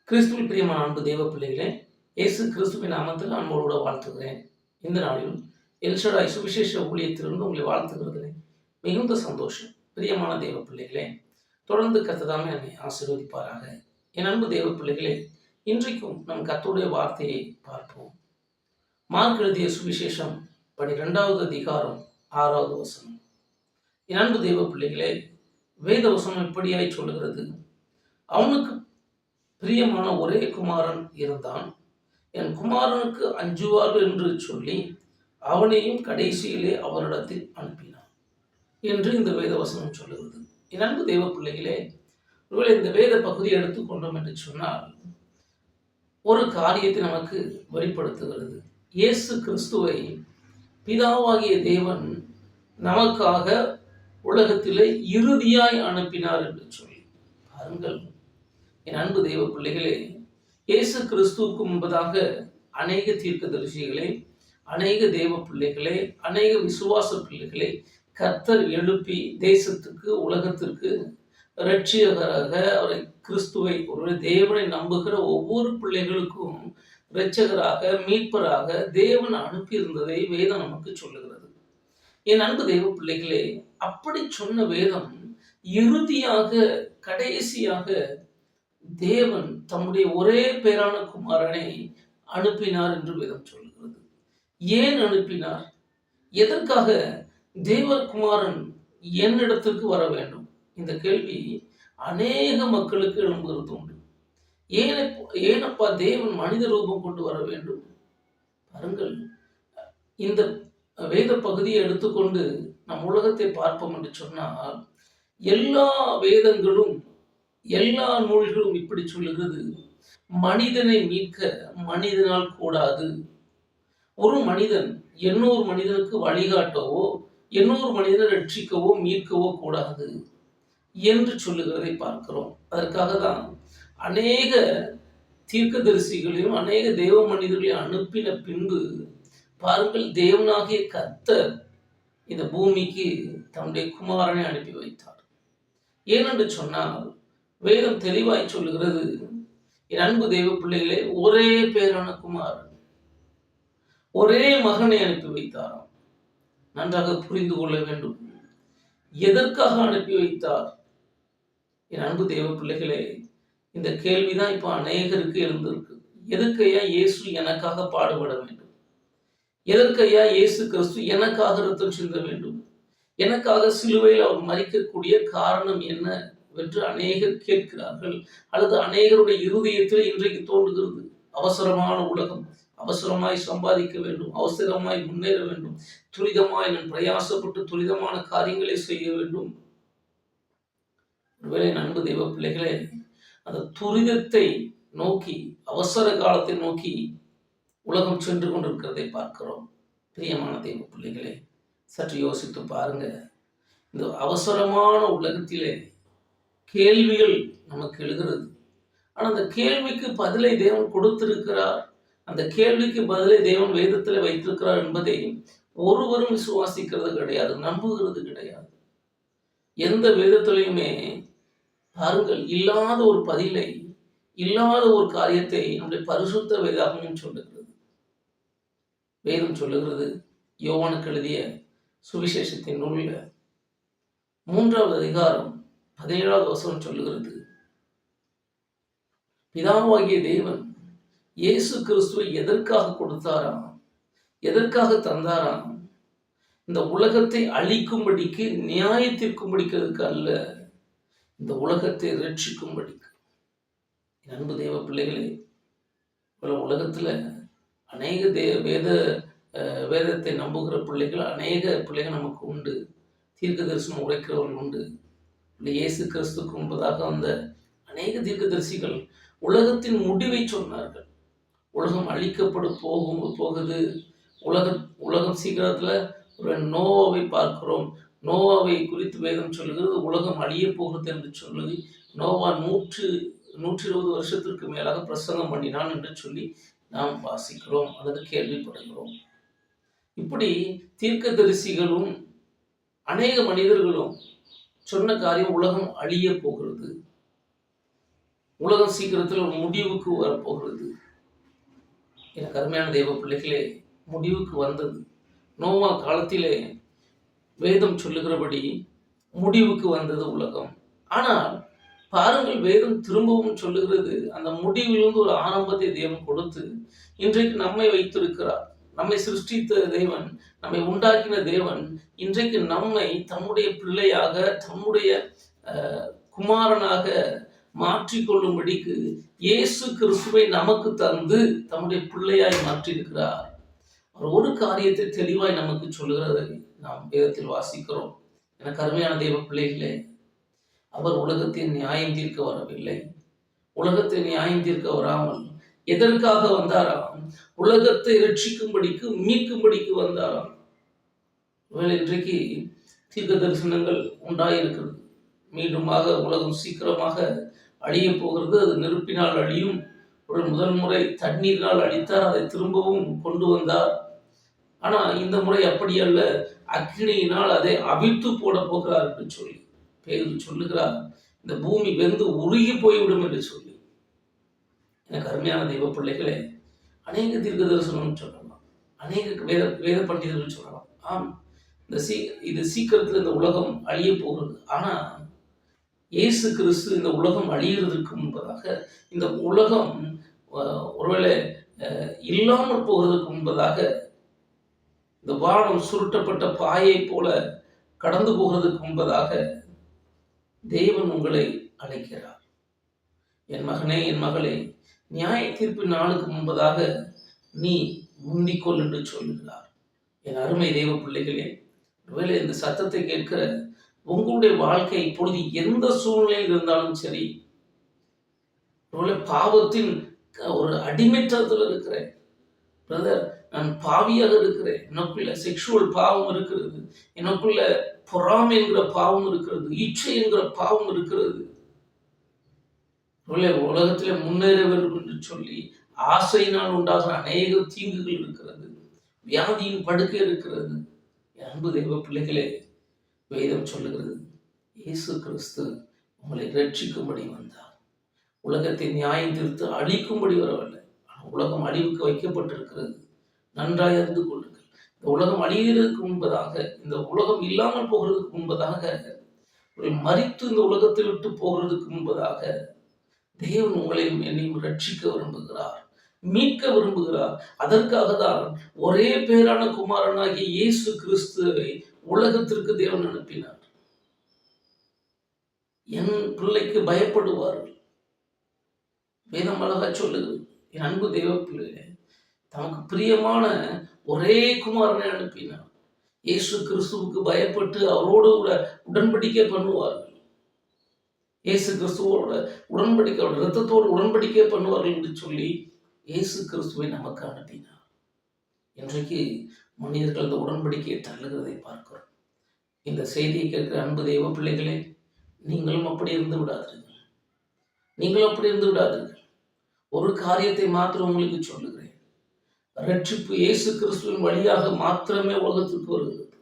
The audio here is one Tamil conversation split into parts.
கிறிஸ்துவில் பிரியமான அன்பு தேவ பிள்ளைகளே, இயேசு கிறிஸ்துவின் நாமத்தில் அன்போடு வாழ்த்துகிறேன். இந்த நாளிலும் எல்ஷடாய் சுவிசேஷ ஊழியத்திலிருந்து உங்களை வாழ்த்துகிறதிலே மிகுந்த சந்தோஷம். பிரியமான தேவ பிள்ளைகளே, தொடர்ந்து கர்த்தர் என்னை ஆசீர்வதிப்பாராக. என் அன்பு தேவ பிள்ளைகளே, இன்றைக்கும் நம் கர்த்தருடைய வார்த்தையை பார்ப்போம். மார்க் எழுதிய சுவிசேஷம் 12வது அதிகாரம் 6வது வசனம். என் அன்பு தேவ பிள்ளைகளே, வேத வசனம் இப்படியாய் சொல்லுகிறது, அவனுக்கு பிரியமான ஒரே குமாரன் இருந்தான். என் குமாரனுக்கு அஞ்சுவார்கள் என்று சொல்லி அவனையும் கடைசியிலே அவரிடத்தில் அனுப்பினான் என்று இந்த வேத வசனம் சொல்லுகிறது. என் அன்பு தேவ பிள்ளைகளே, ஒருவேளை இந்த வேத பகுதியை எடுத்துக்கொண்டோம் என்று சொன்னால் ஒரு காரியத்தை நமக்கு வெளிப்படுத்துகிறது. இயேசு கிறிஸ்துவை பிதாவாகிய தேவன் நமக்காக உலகத்திலே இறுதியாய் அனுப்பினார் என்று சொல்லி பாருங்கள். என் அன்பு தெய்வ பிள்ளைகளே, இயேசு கிறிஸ்துவுக்கு முன்பதாக அநேக தீர்க்கதரிசிகளே, அநேக தேவ பிள்ளைகளே, அநேக விசுவாச பிள்ளைகளை கர்த்தர் எழுப்பி தேசத்துக்கு உலகத்திற்கு இரட்சகராக அவரை கிறிஸ்துவை ஒரு தேவனை நம்புகிற ஒவ்வொரு பிள்ளைகளுக்கும் இரட்சகராக மீட்பராக தேவன் அனுப்பியிருந்ததை வேதம் நமக்கு சொல்லுகிறது. என் அன்பு தெய்வ பிள்ளைகளே, அப்படி சொன்ன வேதம் இறுதியாக கடைசியாக தேவன் தம்முடைய ஒரே பேரான குமாரனை அனுப்பினார் என்று வேதம் சொல்கிறது. ஏன் அனுப்பினார்? எதற்காக தேவகுமாரன் என்னிடத்திற்கு வர வேண்டும்? இந்த கேள்வி அநேக மக்களுக்கு எழும்புகிறது உண்டு. ஏனப்பா தேவன் மனித ரூபம் கொண்டு வர வேண்டும்? பாருங்கள், இந்த வேத பகுதியை எடுத்துக்கொண்டு நம் உலகத்தை பார்ப்போம் என்று சொன்னால் எல்லா வேதங்களும் எல்லா நூல்களும் இப்படி சொல்லுகிறது, மனிதனை மீட்க மனிதனால் கூடாது. ஒரு மனிதன் இன்னொரு மனிதனுக்கு வழிகாட்டவோ இன்னொரு மனிதனை ரட்சிக்கவோ மீட்கவோ கூடாது என்று சொல்லுகிறதை பார்க்கிறோம். அதற்காக தான் அநேக தீர்க்கதரிசிகளையும் அநேக தேவ மனிதர்களையும் அனுப்பின பின்பு பாருங்கள், தேவனாகிய கர்த்தர் இந்த பூமிக்கு தன்னுடைய குமாரனை அனுப்பி வைத்தார். ஏனென்று சொன்னால் வேதம் தெளிவாய் சொல்லுகிறது, என் அன்பு தெய்வ பிள்ளைகளே, ஒரே பேரான குமாரன் ஒரே மகனை அனுப்பி வைத்தாராம். நன்றாக புரிந்து கொள்ள வேண்டும். எதற்காக அனுப்பி வைத்தார்? என் அன்பு தெய்வ பிள்ளைகளே, இந்த கேள்விதான் இப்ப அநேகருக்கு எழுந்திருக்கு. எதற்கையா இயேசு எனக்காக பாடுபட வேண்டும்? எதற்கையா இயேசு கிறிஸ்து எனக்காக ரத்தம் சிந்த வேண்டும்? எனக்காக சிலுவையில் அவர் மரிக்கக்கூடிய காரணம் என்ன என்று அநேகர் கேட்கிறார்கள். அல்லது அநேகருடைய இருதயத்தில் இன்றைக்கு தோன்றுகிறது, அவசரமான உலகம், அவசரமாய் சம்பாதிக்க வேண்டும், அவசரமாய் முன்னேற வேண்டும், துரிதமாய் நான் பிரயாசப்பட்டு துரிதமான காரியங்களை செய்ய வேண்டும். ஒருவேளை அன்பு தெய்வ பிள்ளைகளே, அந்த துரிதத்தை நோக்கி அவசர காலத்தை நோக்கி உலகம் சென்று கொண்டிருக்கிறதை பார்க்கிறோம். பிரியமான தெய்வ பிள்ளைகளே, சற்று யோசித்து பாருங்க. இந்த அவசரமான உலகத்திலே கேள்விகள் நமக்கு எழுகிறது. ஆனால் அந்த கேள்விக்கு பதிலை தேவன் கொடுத்திருக்கிறார். அந்த கேள்விக்கு பதிலை தேவன் வேதத்தில் வைத்திருக்கிறார் என்பதை ஒருவரும் விசுவாசிக்கிறது கிடையாது, நம்புகிறது கிடையாது. எந்த வேதத்திலையுமே பாருங்கள், இல்லாத ஒரு பதிலை, இல்லாத ஒரு காரியத்தை நம்முடைய பரிசுத்த வேதாகமும் சொல்லுகிறது. வேதம் சொல்லுகிறது, யோவானுக்கு எழுதிய சுவிசேஷத்தின் நூலில் 3வது அதிகாரம் 17வது வசனம் சொல்லுகிறது, பிதாவாகிய தேவன் இயேசு கிறிஸ்துவை எதற்காக கொடுத்தாராம், எதற்காக தந்தாராம்? இந்த உலகத்தை அழிக்கும்படிக்கு, நியாயத்திற்கும்படிக்கிறதுக்கு அல்ல, இந்த உலகத்தை ரட்சிக்கும்படிக்கு. அன்பு தேவ பிள்ளைகளே, உலகத்துல அநேக வேதத்தை நம்புகிற பிள்ளைகள், அநேக பிள்ளைகள் நமக்கு உண்டு. தீர்க்க தரிசனம் உரைக்கிறவர்கள் உண்டு. இயேசு கிறிஸ்துக்கு முன்பதாக வந்த அநேக தீர்க்கதரிசிகள் உலகத்தின் முடிவை சொன்னார்கள். உலகம் அழிக்கப்படும் போகுது. உலகம் சீக்கிரத்துல ஒரு நோவாவை பார்க்கிறோம். நோவாவை குறித்து வேதம் சொல்லுகிறது, உலகம் அழிய போகிறது என்று சொல்லி நோவா 120 வருஷத்திற்கு மேலாக பிரசங்கம் பண்ணினான் என்று சொல்லி நாம் வாசிக்கிறோம் அல்லது கேள்விப்படுகிறோம். இப்படி தீர்க்கதரிசிகளும் அநேக மனிதர்களும் சொன்ன காரியம், உலகம் அழிய போகிறது. உலகம் சீக்கிரத்தில் ஒரு முடிவுக்கு வரப்போகிறது. எனக்கு அருமையான தெய்வ பிள்ளைகளே, முடிவுக்கு வந்தது. நோவா காலத்திலே வேதம் சொல்லுகிறபடி முடிவுக்கு வந்தது உலகம். ஆனால் பாருங்கள், வேதம் திரும்பவும் சொல்லுகிறது, அந்த முடிவிலிருந்து ஒரு ஆரம்பத்தை தேவன் கொடுத்து இன்றைக்கு நம்மை வைத்திருக்கிறார். நம்மை சிருஷ்டித்த தேவன், நம்மை உண்டாக்கின தேவன் இன்றைக்கு நம்மை தம்முடைய பிள்ளையாக, தம்முடைய குமாரனாக மாற்றிக்கொள்ளும்படிக்கு இயேசு கிறிஸ்துவை நமக்கு தந்து தம்முடைய பிள்ளையாய் மாற்றியிருக்கிறார். அவர் ஒரு காரியத்தை தெளிவாய் நமக்கு சொல்லுகிறதை நாம் வேதத்தில் வாசிக்கிறோம். எனக்கு அருமையான தெய்வ பிள்ளைகளே, அவர் உலகத்தை நியாயம் தீர்க்க வரவில்லை. உலகத்தை நியாயம் தீர்க்க வராமல் எதற்காக வந்தாராம்? உலகத்தை ரட்சிக்கும்படிக்கு, மீட்கும்படிக்கு வந்தாராம். இன்றைக்கு தீர்க்க தரிசனங்கள் உண்டாயிருக்கிறது. மீண்டுமாக உலகம் சீக்கிரமாக அழிய போகிறது. அது நெருப்பினால் அழியும். ஒரு முதல் முறை தண்ணீரினால் அழித்தார், அதை திரும்பவும் கொண்டு வந்தார். ஆனா இந்த முறை அப்படி அல்ல, அக்கினியினால் அதை அவிழ்த்து போட போகிறார் என்று சொல்லி பேதுரு சொல்லுகிறார். இந்த பூமி வெந்து உருகி போய்விடும் என்று சொல்லி. எனக்கு அருமையான தெய்வ பிள்ளைகளே, அநேக தீர்க்க தரிசனம் சொல்லலாம், அநேக வேத பண்டிதர்கள் சொல்லலாம். ஆம், இது சீக்கிரத்தில் இந்த உலகம் அழிய போகிறது. ஆனா இயேசு கிறிஸ்து இந்த உலகம் அழிகிறதுக்கு முன்பதாக, இந்த உலகம் ஒருவேளை இல்லாமல் போவதற்கு முன்பதாக, இந்த வானம் சுருட்டப்பட்ட பாயை போல கடந்து போகிறதுக்கு முன்பதாக தேவன் உங்களை அழைக்கிறார். என் மகனே, என் மகளே, நியாய தீர்ப்பின் நாளுக்கு முன்பதாக நீ முந்திக்கொள் என்று சொல்லுகிறார். என் அருமை தெய்வ பிள்ளைகளே, ஒருவேளை இந்த சத்தத்தை கேட்கிற உங்களுடைய வாழ்க்கை இப்பொழுது எந்த சூழ்நிலையில் இருந்தாலும் சரி, ஒருவேளை பாவத்தின் ஒரு அடிமைத்தனத்தில் இருக்கிறேன் பிரதர், நான் பாவியாக இருக்கிறேன், எனக்குள்ள செக்ஷுவல் பாவம் இருக்கிறது, எனக்குள்ள பொறாமை என்கிற பாவம் இருக்கிறது, இச்சை என்கிற பாவம் இருக்கிறது, உலகத்திலே முன்னேற வேண்டும் என்று சொல்லி ஆசையினால் உண்டாகிற அநேக தீங்குகள் இருக்கிறது, வியாதியின் படுக்கை இருக்கிறது. அன்பு தெய்வ பிள்ளைகளே, வேதம் சொல்லுகிறது, இயேசு கிறிஸ்து உங்களை ரட்சிக்கும்படி வந்தார். உலகத்தை நியாயம் தீர்த்து அழிக்கும்படி வரவில்லை. உலகம் அழிவுக்கு வைக்கப்பட்டிருக்கிறது. நன்றாய் அறிந்து கொள்ளுங்கள். இந்த உலகம் அழிகிறதுக்கு முன்பதாக, இந்த உலகம் இல்லாமல் போகிறதுக்கு முன்பதாக, மரித்து இந்த உலகத்தை விட்டு போகிறதுக்கு முன்பதாக தேவன் உங்களையும் என்னையும் ரட்சிக்க விரும்புகிறார், மீட்க விரும்புகிறார். அதற்காக தான் ஒரே பேரான குமாரனாகிய இயேசு கிறிஸ்துவை உலகத்திற்கு தேவன் அனுப்பினார். என் பிள்ளைக்கு பயப்படுவார்கள். வேதம் அழகா சொல்லுது. என் அன்பு தெய்வ பிள்ளைகளே, தமக்கு பிரியமான ஒரே குமாரனை அனுப்பினார். இயேசு கிறிஸ்துவுக்கு பயப்பட்டு அவரோடு கூட உடன்படிக்கை பண்ணுவார்கள். இயேசு கிறிஸ்துவோட உடன்படிக்கை, இரத்தத்தோடு உடன்படிக்கை பண்ணுவார்கள் என்று சொல்லி இயேசு கிறிஸ்துவை நமக்கு அனுப்பினார். இன்றைக்கு மனிதர்கள் அந்த உடன்படிக்கையை தள்ளுகிறதை பார்க்கிறோம். இந்த செய்தியை கேட்கிற அன்பு தெய்வ பிள்ளைகளே, நீங்களும் அப்படி இருந்து விடாதீர்கள். நீங்களும் அப்படி இருந்து விடாதீர்கள். ஒரு காரியத்தை மாத்திரம் உங்களுக்கு சொல்லுகிறேன். ரட்சிப்பு இயேசு கிறிஸ்துவின் வழியாக மாத்திரமே உலகத்திற்கு வருகிறது.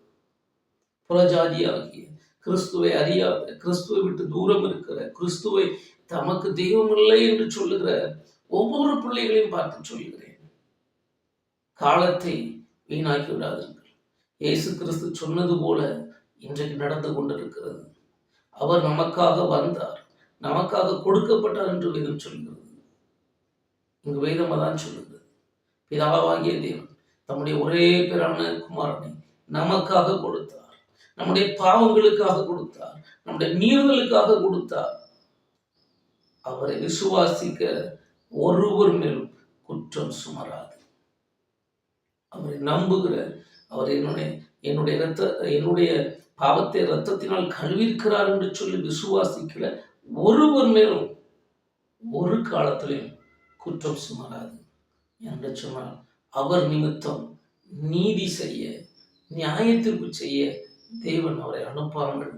புறஜாதியாகிய கிறிஸ்துவை அறியாத, கிறிஸ்துவை விட்டு தூரம் இருக்கிற, கிறிஸ்துவை தமக்கு தெய்வம் இல்லை என்று சொல்லுகிற ஒவ்வொரு பிள்ளைகளையும் பார்த்து சொல்லுகிறேன், காலத்தை வீணாக்கி விடாதீர்கள். இயேசு கிறிஸ்து சொன்னது போல இன்றைக்கு நடந்து கொண்டிருக்கிறது. அவர் நமக்காக வந்தார், நமக்காக கொடுக்கப்பட்டார் என்று வேதம் சொல்கிறது. இங்கு வேதம் அதான் சொல்லுகிறது. பிதாவாகிய தேவன் தம்முடைய ஒரே பேரான குமாரனை நமக்காக கொடுத்தார், நம்முடைய பாவங்களுக்காக கொடுத்தார், நம்முடைய மீறுதலுக்காக கொடுத்தார். அவரை விசுவாசிக்க ஒருவர் மேலும் குற்றம் சுமராது. அவரை நம்புகிற, அவர் என்னுடைய பாவத்தை இரத்தத்தினால் கழுவியிருக்கிறார் என்று சொல்லி விசுவாசிக்கிற ஒருவர் மேலும் ஒரு காலத்திலும் குற்றம் சுமராது என்று சொன்னால், அவர் நிமித்தம் நீதி செய்ய, நியாயத்திற்கு செய்ய தேவன் அவரை அனுப்பாமல்.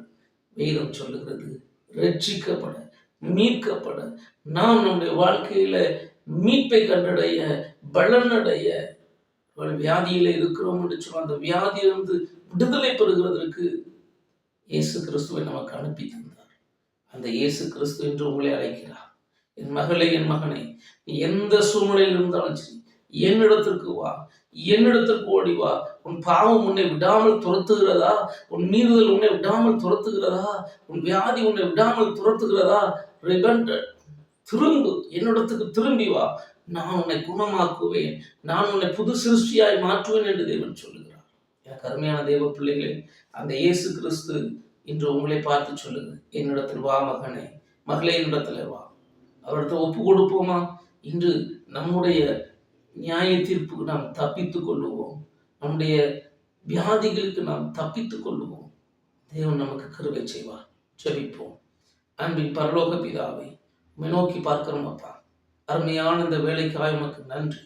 வேதம் சொல்லுகிறது, ரட்சிக்கப்பட, மீட்கப்பட, நாம் நம்முடைய வாழ்க்கையில மீட்பை கண்டடைய, பலனடைய, வியாதியில இருக்கிறோம் என்று சொன்னால் அந்த வியாதியிலிருந்து விடுதலை பெறுகிறதற்கு இயேசு கிறிஸ்துவை நமக்கு அனுப்பி தந்தார். அந்த இயேசு கிறிஸ்து என்று உங்களை அழைக்கிறார். என் மகளே, என் மகனே, நீ எந்த சூழ்நிலையில் இருந்தாலும் சரி, என்னிடத்திற்கு வா, என்னிடத்திற்கு ஓடி வா. உன் பாவம் உன்னை விடாமல் துரத்துகிறதா? உன் மீறுதல் உன்னை விடாமல் துரத்துகிறதா? உன் வியாதி உன்னை விடாமல் துரத்துகிறதா? ரிபெண்ட், திரும்பு, என்னிடத்துக்கு திரும்பி வா. நான் உன்னை குணமாக்குவேன், நான் உன்னை புது சிருஷ்டியாய் மாற்றுவேன் என்று தேவன் சொல்லுகிறார். எனக்கு அருமையான தேவ பிள்ளைகளே, அந்த இயேசு கிறிஸ்து இன்று உங்களை பார்த்து சொல்லுங்க, என்னிடத்தில் வா மகனே, மகளே, என்னிடத்துல வா. அவரிடத்தில் ஒப்பு கொடுப்போமா? இன்று நம்முடைய நியாய தீர்ப்புக்கு நாம் தப்பித்துக் கொள்ளுவோம், நம்முடைய வியாதிகளுக்கு நாம் தப்பித்துக் கொள்ளுவோம். தேவன் நமக்கு கிருபை செய்வார். ஜெபிப்போம். அன்பின் பரலோக பிதாவை, உம்மை நோக்கி பார்க்கிறோம் அப்பா. அருமையான இந்த வேலைக்காய் உமக்கு நன்றி.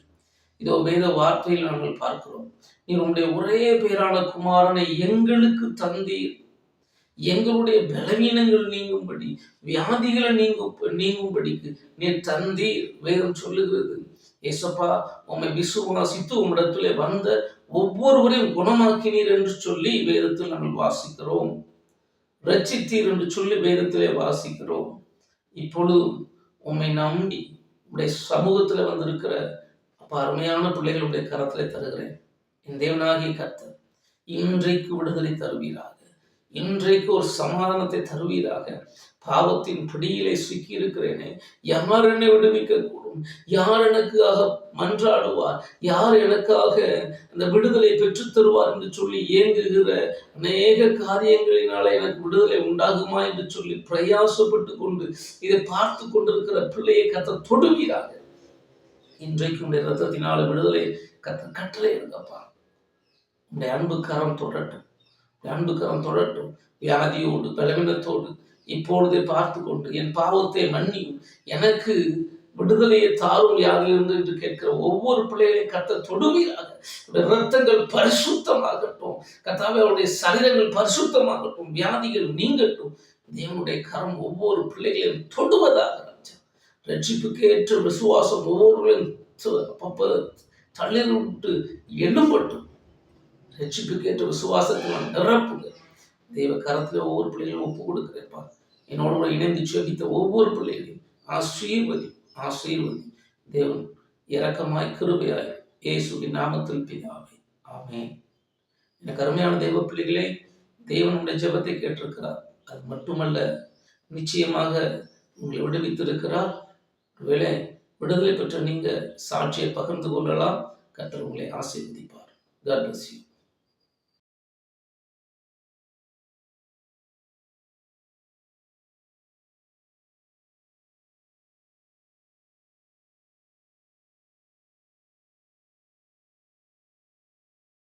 இதோ வேத வார்த்தையில் நாங்கள் பார்க்கிறோம், நீர் உம்முடைய ஒரே பேரான குமாரனை எங்களுக்கு தந்தீர். எங்களுடைய பலவீனங்கள் நீங்கும்படி, வியாதிகளை நீங்கும்படிக்கு நீர் தந்தீர். வேதம் சொல்லுகிறது, ஏசப்பா, உம்மை விசுவாசித்து உம்மிடத்திலே வந்த ஒவ்வொருவரையும் குணமாக்கினீர் என்று சொல்லி வேதத்தில் நாங்கள் வாசிக்கிறோம். ரட்சித்தீர் என்று சொல்லி வேதத்திலே வாசிக்கிறோம். இப்பொழுது உம்மை நம்பி உடைய சமூகத்தில் வந்திருக்கிற அப்பா அருமையான பிள்ளைகளுடைய கரத்திலே தருகிறேன். என் தேவனாகிய கர்த்தர் இன்றைக்கு விடுதலை தருவீராக, இன்றைக்கு ஒரு சமாதானத்தை தருவீராக. பாவத்தின் பிடியிலே சிக்கி இருக்கிறேனே, யார் என்னை விடுவிக்க கூடும்? யார் எனக்காக மன்றாடுவார்? யார் எனக்காக அந்த விடுதலை பெற்றுத் தருவார் என்று சொல்லி ஏங்குகிற அநேக காரியங்களினால எனக்கு விடுதலை உண்டாகுமா என்று சொல்லி பிரயாசப்பட்டு கொண்டு இதை பார்த்து கொண்டிருக்கிற பிள்ளையை கர்த்தர் தொடுவீராக. இன்றைக்கு உடைய ரத்தத்தினால விடுதலை கர்த்தர் கட்டளை இருக்கப்பா. உடைய அன்பு கரம் தொடரட்டும், அன்பு கரம் தொடரட்டும். வியாதியோடு பலவீனத்தோடு இப்பொழுதே பார்த்து கொண்டு என் பாவத்தை மன்னியும், எனக்கு விடுதலையை தாரும் யாரிலிருந்து என்று கேட்கிற ஒவ்வொரு பிள்ளைகளையும் கர்த்தர் தொடுவீராக. இரத்தங்கள் பரிசுத்தமாகட்டும் கர்த்தாவே, அவருடைய சரீரங்கள் பரிசுத்தமாகட்டும், வியாதிகள் நீங்கட்டும். தேவனுடைய கரம் ஒவ்வொரு பிள்ளைகளையும் தொடுவதாக. ரட்சிப்புக்கு ஏற்ற விசுவாசம் ஒவ்வொருவரையும் தள்ளில் விட்டு எழும்பட்டும். ரட்சிப்புக்கு ஏற்ற விசுவாசத்தை நிரப்புங்க. தெய்வ கரத்தில் ஒவ்வொரு பிள்ளைகளையும் ஒப்பு கொடுக்கிறேன்ப்பா. என்னோட இணைந்து செபித்த ஒவ்வொரு பிள்ளைகளையும் ஆசீர்வதி, ஆசீர்வதி. தேவன் இரக்கமாய் கிருபையாய் இயேசுவின் நாமத்தில் பிதாவே, ஆமென். எனக்கு அருமையான தெய்வ பிள்ளைகளே, தேவனுடைய ஜெபத்தை கேட்டிருக்கிறார். அது மட்டுமல்ல, நிச்சயமாக உங்களை விடுவித்திருக்கிறார். ஒருவேளை விடுதலை பெற்ற நீங்க சாட்சியை பகிர்ந்து கொள்ளலாம். கர்த்தர் உங்களை ஆசீர்வதிப்பார். God bless you.